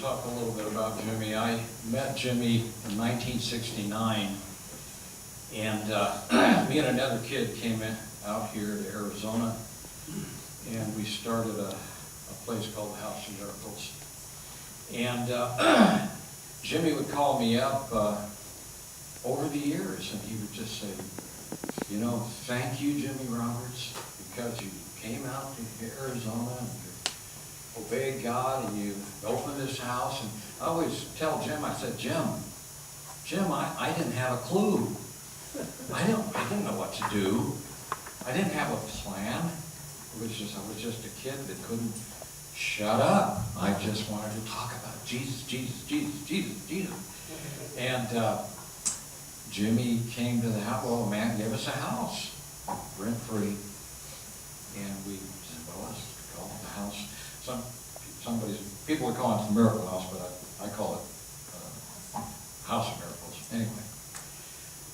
talk a little bit about Jimmy. I met Jimmy in 1969, and me and another kid came out here to Arizona, and we started a place called the House of Miracles. And Jimmy would call me up over the years, and he would just say, you know, thank you, Jimmy Roberts, because you came out to Arizona and you obeyed God and you opened this house. And I always tell Jim, I said, Jim, I didn't have a clue. I didn't know what to do. I didn't have a plan. I was just a kid that couldn't shut up. I just wanted to talk about Jesus, Jesus, Jesus, Jesus, Jesus. And Jimmy came to the house. Well, a man gave us a house, rent-free. And we said, well, let's call it the house. People would call it the Miracle House, but I call it House of Miracles. Anyway.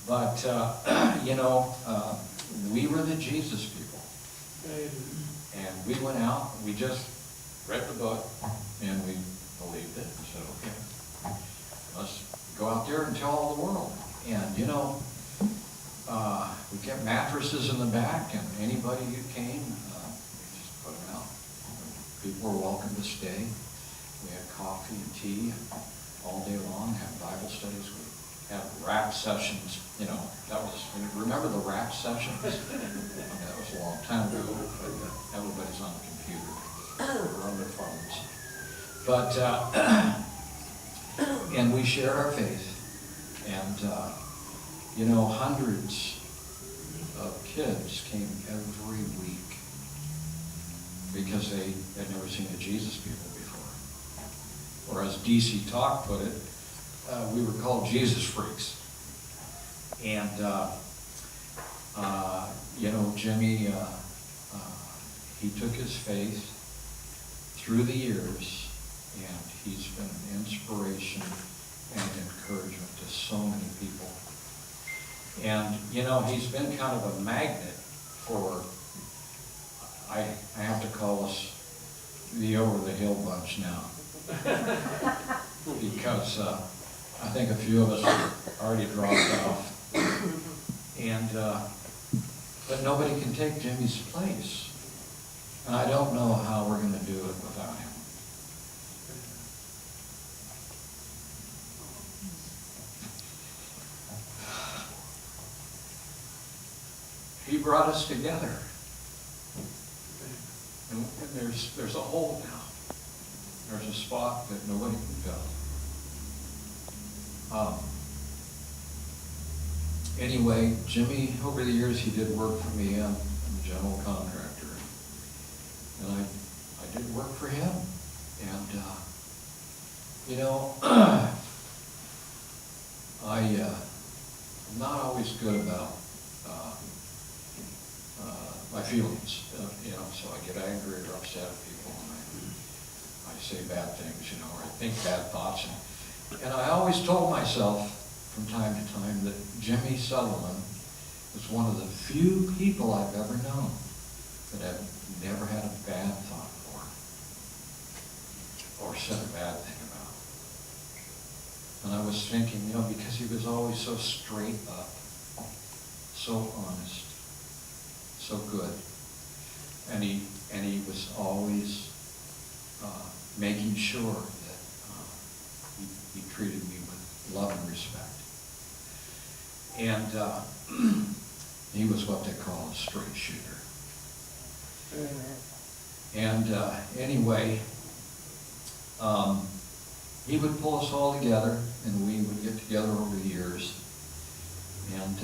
But, you know, we were the Jesus people. And we went out, we just read the book, and we believed it, and said, okay, let's go out there and tell all the world. And, you know, we kept mattresses in the back, and anybody who came, we just put them out. People were welcome to stay. We had coffee and tea all day long, had Bible studies. We had rap sessions, you know, remember the rap sessions? That was a long time ago. Everybody's on the computer or on their phones. But, and we shared our faith. And, you know, hundreds of kids came every week because they had never seen the Jesus people before. Or as DC Talk put it, we were called Jesus freaks. And, you know, Jimmy, he took his faith through the years, and he's been an inspiration and encouragement to so many people. And, you know, he's been kind of a magnet for, I have to call us the over-the-hill bunch now. Because I think a few of us have already dropped off. And, but nobody can take Jimmy's place. And I don't know how we're going to do it without him. He brought us together. And there's a hole now. There's a spot that nobody can go. Anyway, Jimmy, over the years, he did work for me. I'm a general contractor. And I did work for him. And, you know, I'm not always good about my feelings, you know, so I get angry or upset at people, and I say bad things, you know, or I think bad thoughts. And I always told myself from time to time that Jimmy Sutherland was one of the few people I've ever known that I've never had a bad thought for or said a bad thing about. And I was thinking, you know, because he was always so straight up, so honest, so good, and he was always making sure that he treated me with love and respect. And he was what they call a straight shooter. And anyway, he would pull us all together, and we would get together over the years. And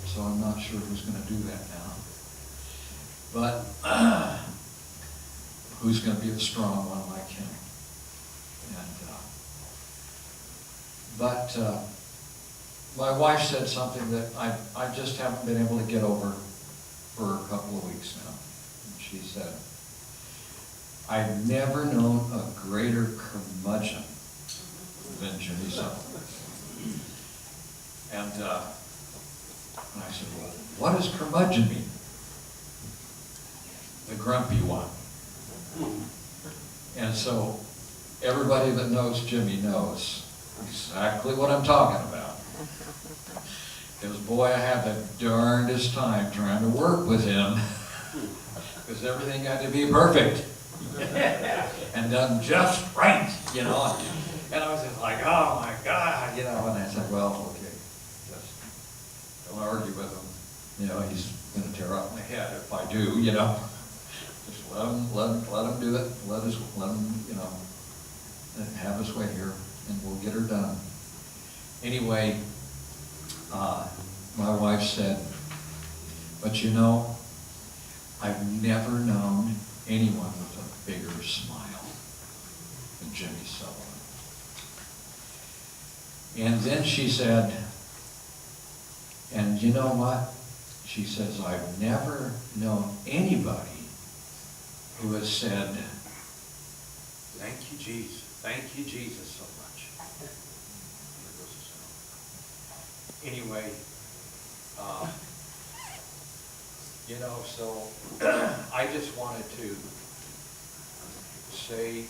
so I'm not sure who's going to do that now. But who's going to be a strong one like him? And my wife said something that I just haven't been able to get over for a couple of weeks now. And she said, I've never known a greater curmudgeon than Jimmy Sutherland. And I said, well, what does curmudgeon mean? The grumpy one. And so everybody that knows Jimmy knows exactly what I'm talking about. Because boy, I had the darndest time trying to work with him. Because everything had to be perfect. And done just right, you know. And I was just like, oh my God, you know. And I said, well, okay, just don't argue with him. You know, he's going to tear up my head if I do, you know. Just let him do it. Let him, you know, have his way here, and we'll get her done. Anyway, my wife said, but you know, I've never known anyone with a bigger smile than Jimmy Sullivan. And then she said, and you know what? She says, I've never known anybody who has said, thank you, Jesus. Thank you, Jesus, so much. Anyway, you know, so I just wanted to say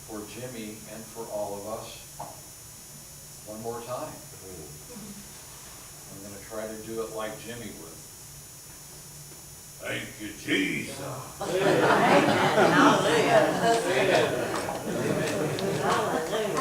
for Jimmy and for all of us one more time. I'm going to try to do it like Jimmy would. Thank you, Jesus. Amen. Hallelujah. Hallelujah.